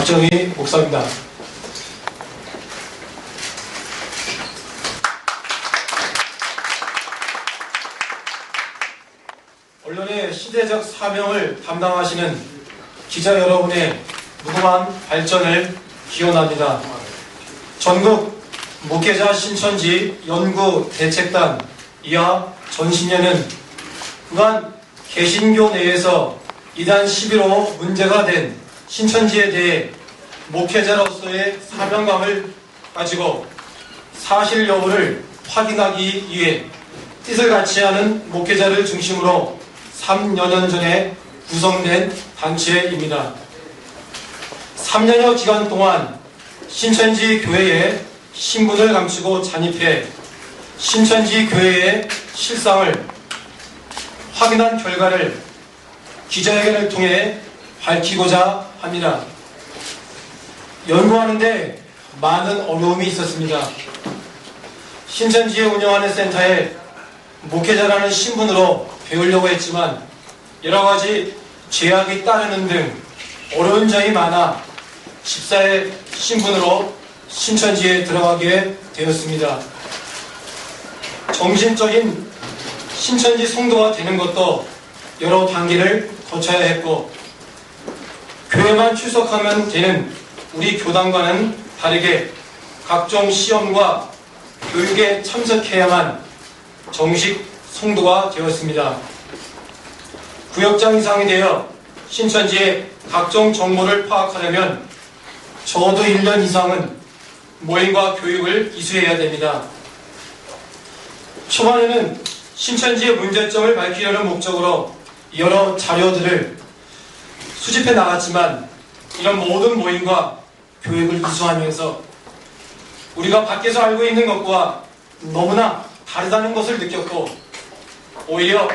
박정희 목사입니다. 언론의 시대적 사명을 담당하시는 기자 여러분의 무궁한 발전을 기원합니다. 전국 목회자 신천지 연구 대책단 이하 전신회는 그간 개신교 내에서 이단 시비로 문제가 된 신천지에 대해 목회자로서의 사명감을 가지고 사실 여부를 확인하기 위해 뜻을 같이 하는 목회자를 중심으로 3여 년 전에 구성된 단체입니다. 3년여 기간 동안 신천지 교회에 신분을 감추고 잔입해 신천지 교회의 실상을 확인한 결과를 기자회견을 통해 밝히고자 합니다. 연구하는데 많은 어려움이 있었습니다. 신천지에 운영하는 센터에 목회자라는 신분으로 배우려고 했지만 여러가지 제약이 따르는 등 어려운 점이 많아 집사의 신분으로 신천지에 들어가게 되었습니다. 정신적인 신천지 성도가 되는 것도 여러 단계를 거쳐야 했고 교회만 출석하면 되는 우리 교단과는 다르게 각종 시험과 교육에 참석해야만 정식 성도가 되었습니다. 구역장 이상이 되어 신천지의 각종 정보를 파악하려면 적어도 1년 이상은 모임과 교육을 이수해야 됩니다. 초반에는 신천지의 문제점을 밝히려는 목적으로 여러 자료들을 수집해 나갔지만 이런 모든 모임과 교육을 이수하면서 우리가 밖에서 알고 있는 것과 너무나 다르다는 것을 느꼈고 오히려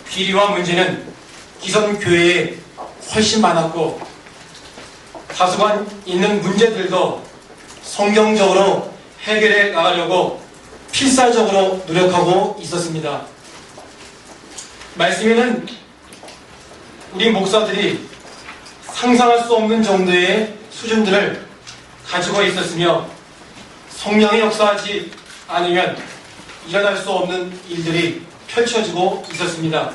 비리와 문제는 기성 교회에 훨씬 많았고 다소간 있는 문제들도 성경적으로 해결해 나가려고 필사적으로 노력하고 있었습니다. 말씀에는 우리 목사들이 상상할 수 없는 정도의 수준들을 가지고 있었으며 성령이 역사하지 않으면 일어날 수 없는 일들이 펼쳐지고 있었습니다.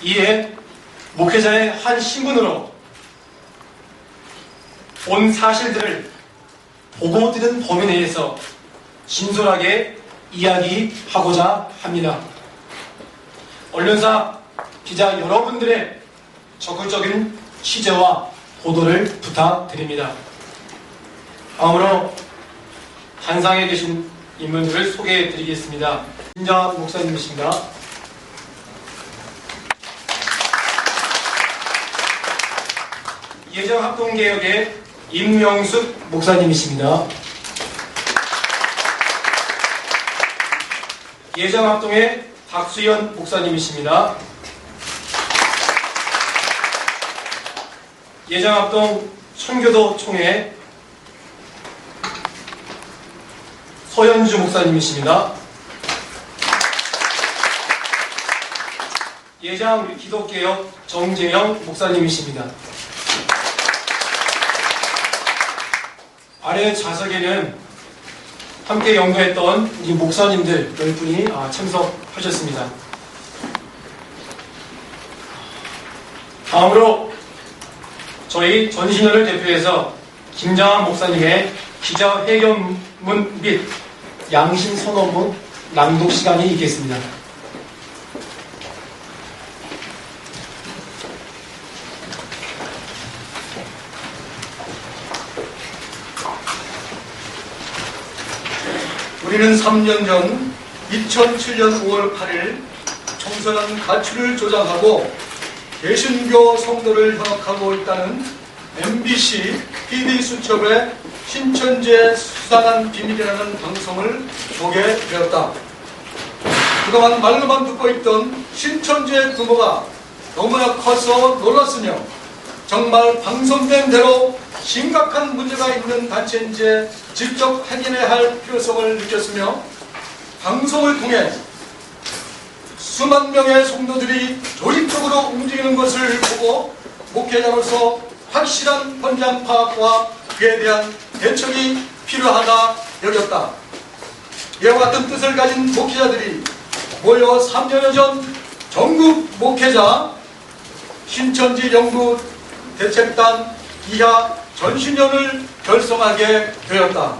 이에 목회자의 한 신분으로 본 사실들을 보고 들은 범위 내에서 진솔하게 이야기하고자 합니다. 언론사 기자 여러분들의 적극적인 취재와 보도를 부탁드립니다. 다음으로 단상에 계신 인물들을 소개해 드리겠습니다. 김정한 목사님이십니다. 예정합동개혁의 임명숙 목사님이십니다. 예정합동의 박수연 목사님이십니다. 예정합동 청교도 총회 서현주 목사님이십니다. 예장 기독개혁 정재영 목사님이십니다. 아래 좌석에는 함께 연구했던 이 목사님들 10분이 참석하셨습니다. 다음으로 저희 전신회를 대표해서 김정한 목사님의 기자회견문 및 양심선언문 낭독 시간이 있겠습니다. 우리는 3년 전 2007년 5월 8일 청소년 가출을 조장하고 개신교 성도를 현혹하고 있다는 MBC PD수첩의 신천지의 수상한 비밀이라는 방송을 보게 되었다. 그동안 말로만 듣고 있던 신천지의 규모가 너무나 커서 놀랐으며 정말 방송된 대로 심각한 문제가 있는 단체인지 직접 확인해야 할 필요성을 느꼈으며 방송을 통해 수만 명의 성도들이 조직적으로 움직이는 것을 보고 목회자로서 확실한 현장 파악과 그에 대한 대책이 필요하다 여겼다. 이와 같은 뜻을 가진 목회자들이 모여 3년 전 전국 목회자 신천지 연구 대책단 이하 전신연을 결성하게 되었다.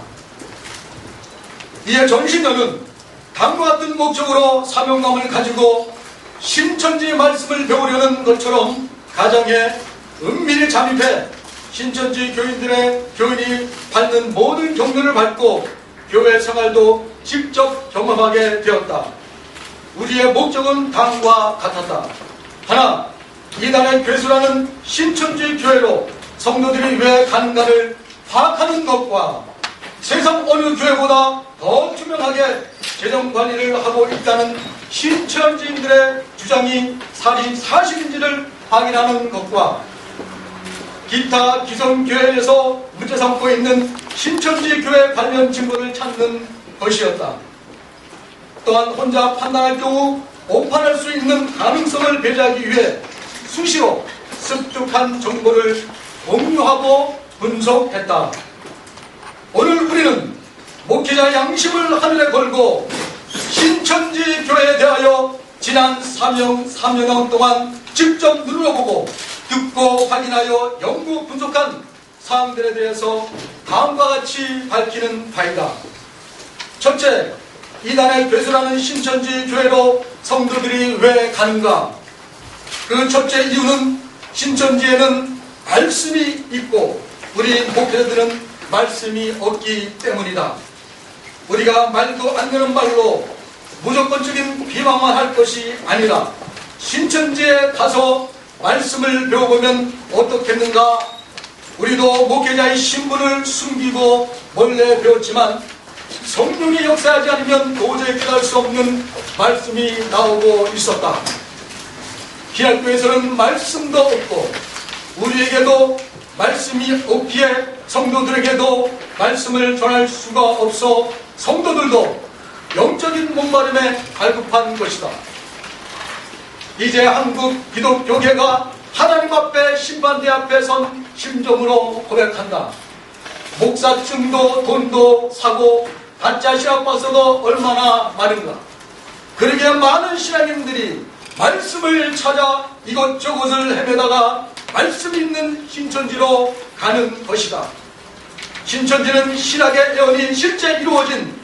이에 전신연은 다음과 같은 목적으로 사명감을 가지고 신천지 말씀을 배우려는 것처럼 가정에 은밀히 잠입해 신천지 교인이 받는 모든 격려를 받고 교회 생활도 직접 경험하게 되었다. 우리의 목적은 다음과 같았다. 하나, 이단의 괴수라는 신천지 교회로 성도들이 왜 가는가를 파악하는 것과 세상 어느 교회보다 더 투명하게 재정관리를 하고 있다는 신천지인들의 주장이 사실인지를 확인하는 것과 기타 기성교회에서 문제 삼고 있는 신천지 교회 관련 증거를 찾는 것이었다. 또한 혼자 판단할 경우 오판할 수 있는 가능성을 배제하기 위해 수시로 습득한 정보를 공유하고 분석했다. 오늘 우리는 목회자 양심을 하늘에 걸고 신천지 교회에 대하여 지난 3년 동안 직접 눌러보고 듣고 확인하여 연구 분석한 사항들에 대해서 다음과 같이 밝히는 바이다. 첫째, 이단의 괴수라는 신천지 교회로 성도들이 왜 가는가? 그 첫째 이유는 신천지에는 말씀이 있고 우리 목회자들은 말씀이 없기 때문이다. 우리가 말도 안 되는 말로 무조건적인 비방만 할 것이 아니라 신천지에 가서 말씀을 배워보면 어떻겠는가? 우리도 목회자의 신분을 숨기고 몰래 배웠지만 성령이 역사하지 않으면 도저히 깨달을 수 없는 말씀이 나오고 있었다. 기독교에서는 말씀도 없고 우리에게도 말씀이 없기에 성도들에게도 말씀을 전할 수가 없어 성도들도 영적인 목마름에 갈급한 것이다. 이제 한국 기독교계가 하나님 앞에 심판대 앞에 선 심정으로 고백한다. 목사증도 돈도 사고 가짜 신학박사도 얼마나 많은가. 그러기에 많은 신앙인들이 말씀을 찾아 이것저것을 헤매다가 말씀 있는 신천지로 가는 것이다. 신천지는 신학의 예언이 실제 이루어진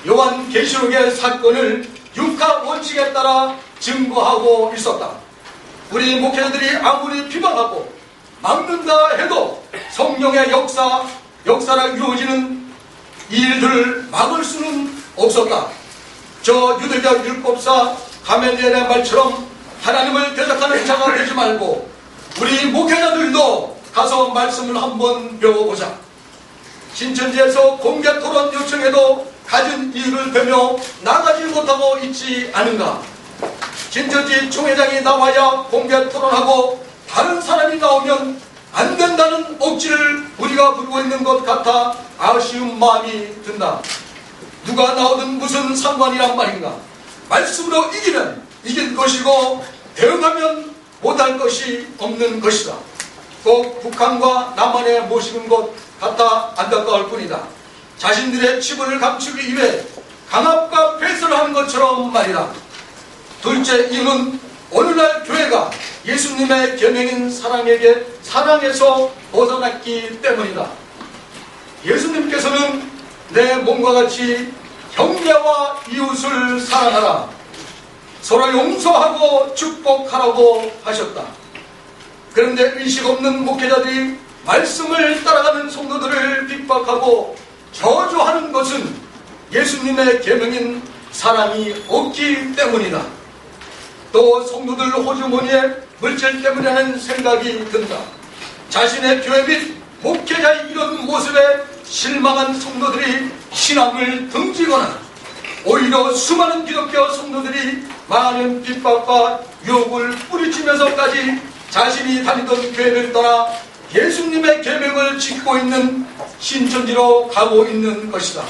요한계시록의 사건을 육하 원칙에 따라 증거하고 있었다. 우리 목회자들이 아무리 비방하고 막는다 해도 성령의 역사라 이루어지는 이 일들을 막을 수는 없었다. 저 유대교 율법사 가멜리엘의 말처럼 하나님을 대적하는 자가 되지 말고 우리 목회자들도 가서 말씀을 한번 배워보자. 신천지에서 공개 토론 요청에도 가진 이유를 대며 나가지 못하고 있지 않은가. 신천지 총회장이 나와야 공개 토론하고 다른 사람이 나오면 안 된다는 억지를 우리가 부르고 있는 것 같아 아쉬운 마음이 든다. 누가 나오든 무슨 상관이란 말인가. 말씀으로 이기면 이긴 것이고 대응하면 못할 것이 없는 것이다. 꼭 북한과 남한의 모습인 것 같아 안타까울 뿐이다. 자신들의 치부를 감추기 위해 강압과 폐쇄를 하는 것처럼 말이다. 둘째 이유는 오늘날 교회가 예수님의 계명인 사랑에서 벗어났기 때문이다. 예수님께서는 내 몸과 같이 형제와 이웃을 사랑하라, 서로 용서하고 축복하라고 하셨다. 그런데 의식 없는 목회자들이 말씀을 따라가는 성도들을 핍박하고 저주하는 것은 예수님의 계명인 사랑이 없기 때문이다. 또 성도들 호주머니에 물질 때문이라는 생각이 든다. 자신의 교회 및 목회자의 이런 모습에 실망한 성도들이 신앙을 등지거나 오히려 수많은 기독교 성도들이 많은 핍박과 유혹을 뿌리치면서까지 자신이 다니던 교회를 떠나 예수님의 계명을 지키고 있는 신천지로 가고 있는 것이다.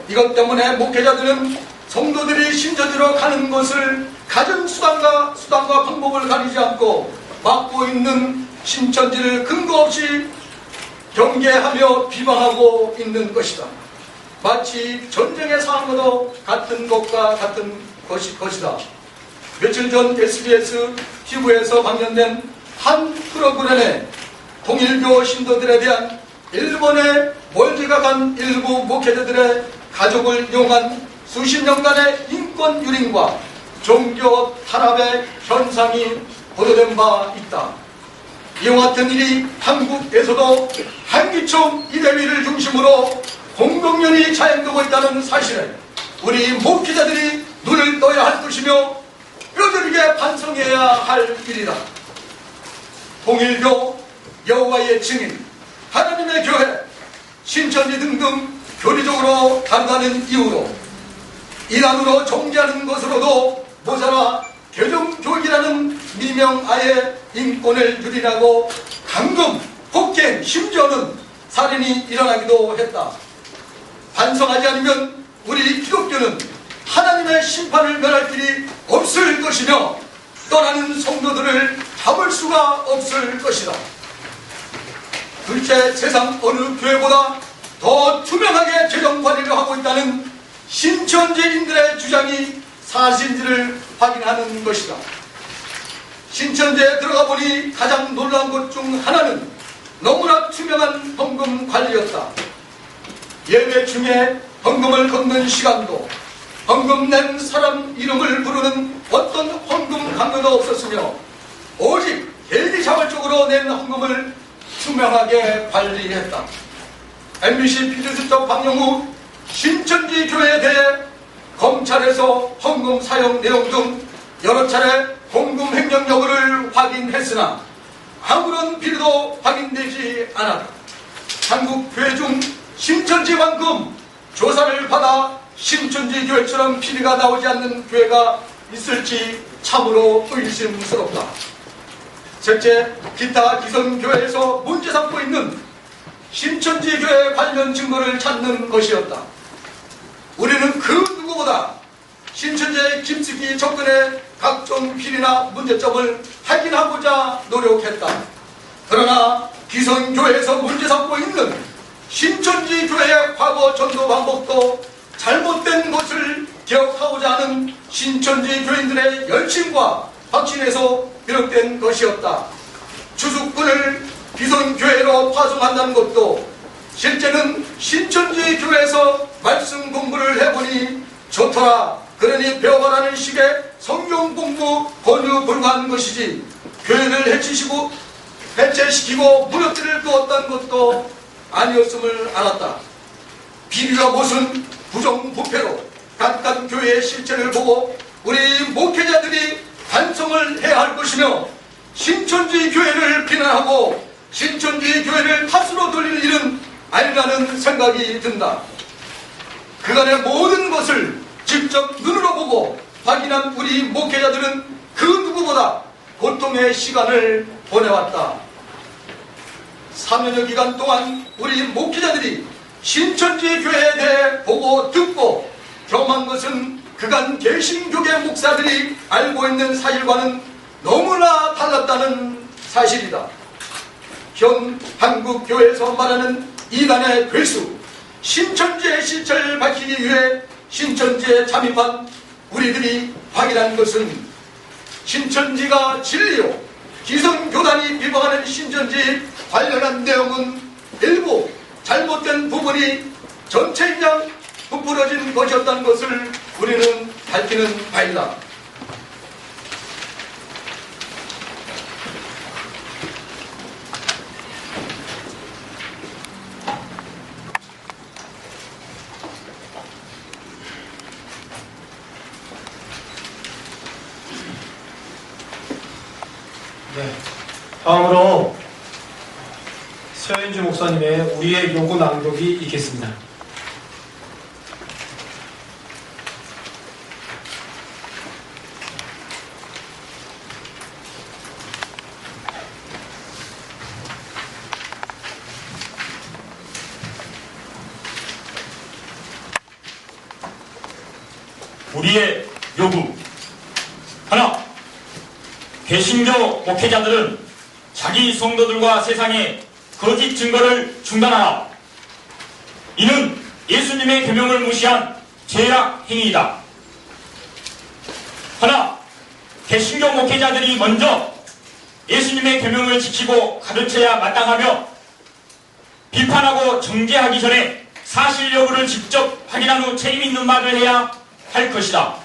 이것 때문에 목회자들은 성도들이 신천지로 가는 것을 가진 수단과 방법을 가리지 않고 막고 있는 신천지를 근거 없이 경계하며 비방하고 있는 것이다. 마치 전쟁의 상황으로 같은 것과 같은 것이다. 며칠 전 SBS TV에서 방영된 한 프로그램에 통일교 신도들에 대한 일본의 멀리가 간 일부 목회자들의 가족을 이용한 수십 년간의 인권 유린과 종교 탄압의 현상이 보도된 바 있다. 이와 같은 일이 한국에서도 한기총 이대위를 중심으로 공동연히 자행되고 있다는 사실에 우리 목회자들이 눈을 떠야 할 것이며 뼈저리게 반성해야 할 일이다. 통일교, 여호와의 증인, 하나님의 교회, 신천지 등등 교리적으로 다르다는 이유로 이단으로 종교하는 것으로도 모자라 개정교육이라는 미명하에 인권을 유린하고 강금, 폭행, 심지어는 살인이 일어나기도 했다. 반성하지 않으면 우리 기독교는 하나님의 심판을 면할 길이 없을 것이며 떠나는 성도들을 잡을 수가 없을 것이다. 둘째, 세상 어느 교회보다 더 투명하게 재정관리를 하고 있다는 신천지인들의 주장이 사실인지를 확인하는 것이다. 신천지에 들어가 보니 가장 놀라운 것 중 하나는 너무나 투명한 헌금 관리였다. 예배 중에 헌금을 걷는 시간도 헌금 낸 사람 이름을 부르는 어떤 헌금 강요도 없었으며 오직 개인자발적으로 낸 헌금을 투명하게 관리했다. MBC 피드수첩 방영 후 신천지 교회에 대해 검찰에서 헌금 사용 내용 등 여러 차례 헌금 횡령 여부를 확인했으나 아무런 비리도 확인되지 않았다. 한국 교회 중 신천지만큼 조사를 받아 신천지 교회처럼 비리가 나오지 않는 교회가 있을지 참으로 의심스럽다. 셋째, 기타 기성교회에서 문제 삼고 있는 신천지 교회 관련 증거를 찾는 것이었다. 우리는 그 누구보다 신천지의 깊숙이 접근해 각종 비리나 문제점을 확인하고자 노력했다. 그러나 기성교회에서 문제 삼고 있는 신천지 교회의 과거 전도 방법도 잘못된 것을 기억하고자 하는 신천지 교인들의 열심과 확신에서 비롯된 것이었다. 추수꾼을 기성교회로 파송한다는 것도 실제는 신천지 교회에서 말씀 공부를 해보니 좋더라, 그러니 배워가라는 식의 성경 공부 권유 불가한 것이지 교회를 해체시키고 무너뜨릴 두었다는 것도 아니었음을 알았다. 비리와 무슨 부정부패로 각각 교회의 실체를 보고 우리 목회자들이 반성을 해야 할 것이며 신천지 교회를 비난하고 신천지 교회를 탓으로 돌릴 일은 아니라는 생각이 든다. 그간의 모든 것을 직접 눈으로 보고 확인한 우리 목회자들은 그 누구보다 고통의 시간을 보내왔다. 3년여 기간 동안 우리 목회자들이 신천지 교회에 대해 보고 듣고 경험한 것은 그간 개신교계 목사들이 알고 있는 사실과는 너무나 달랐다는 사실이다. 현 한국교회에서 말하는 이단의 괴수, 신천지의 실체를 밝히기 위해 신천지에 잠입한 우리들이 확인한 것은 신천지가 진리요, 기성교단이 비방하는 신천지 관련한 내용은 일부 잘못된 부분이 전체인양 부풀어진 것이었다는 것을 우리는 밝히는 바이다. 네. 다음으로 서현주 목사님의 우리의 요구 낭독이 있겠습니다. 우리의 요구. 하나, 개신교 목회자들은 자기 성도들과 세상의 거짓 증거를 중단하라. 이는 예수님의 계명을 무시한 죄악 행위이다. 하나, 개신교 목회자들이 먼저 예수님의 계명을 지키고 가르쳐야 마땅하며 비판하고 정죄하기 전에 사실 여부를 직접 확인한 후 책임 있는 말을 해야 할 것이다.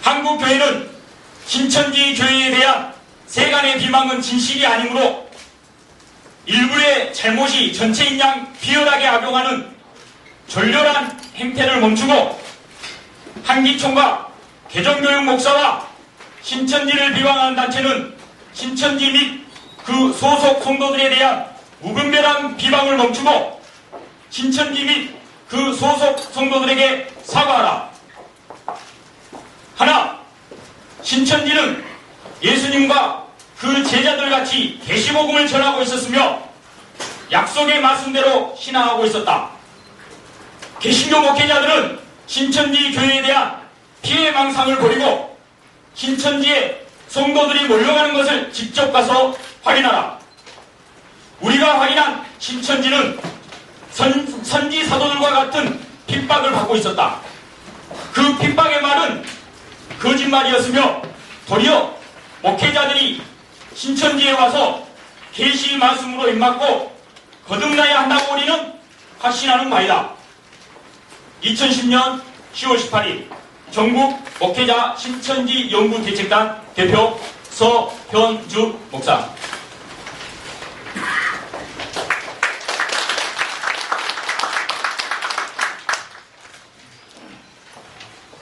한국 교회는 신천지 교회에 대한 세간의 비방은 진실이 아니므로 일부의 잘못이 전체인 양 비열하게 악용하는 졸렬한 행태를 멈추고 한기총과 개정교육 목사와 신천지를 비방하는 단체는 신천지 및 그 소속 성도들에 대한 무분별한 비방을 멈추고 신천지 및 그 소속 성도들에게 사과하라. 하나, 신천지는 예수님과 그 제자들 같이 계시복음을 전하고 있었으며 약속의 말씀대로 신앙하고 있었다. 개신교 목회자들은 신천지 교회에 대한 피해망상을 버리고 신천지에 성도들이 몰려가는 것을 직접 가서 확인하라. 우리가 확인한 신천지는 선지 사도들과 같은 핍박을 받고 있었다. 그 핍박의 말은 거짓말이었으며 도리어 목회자들이 신천지에 와서 계시 말씀으로 입맞고 거듭나야 한다고 우리는 확신하는 바이다. 2010년 10월 18일 전국 목회자 신천지 연구대책단 대표 서현주 목사.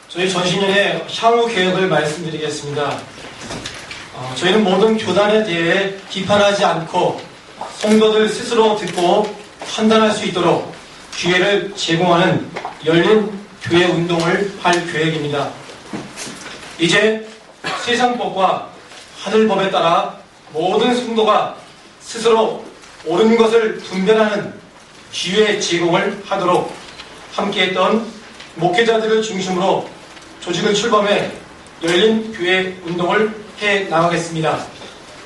저희 전신년의 향후 계획을 말씀드리겠습니다. 저희는 모든 교단에 대해 비판하지 않고 성도들 스스로 듣고 판단할 수 있도록 기회를 제공하는 열린 교회 운동을 할 계획입니다. 이제 세상법과 하늘법에 따라 모든 성도가 스스로 옳은 것을 분별하는 기회 제공을 하도록 함께했던 목회자들을 중심으로 조직을 출범해 열린 교회 운동을 해 나가겠습니다.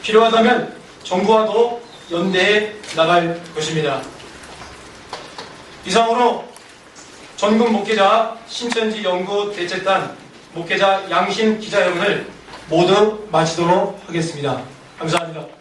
필요하다면 정부와도 연대해 나갈 것입니다. 이상으로 전국 목회자 신천지 연구 대책단 목회자 양심 기자회견을 모두 마치도록 하겠습니다. 감사합니다.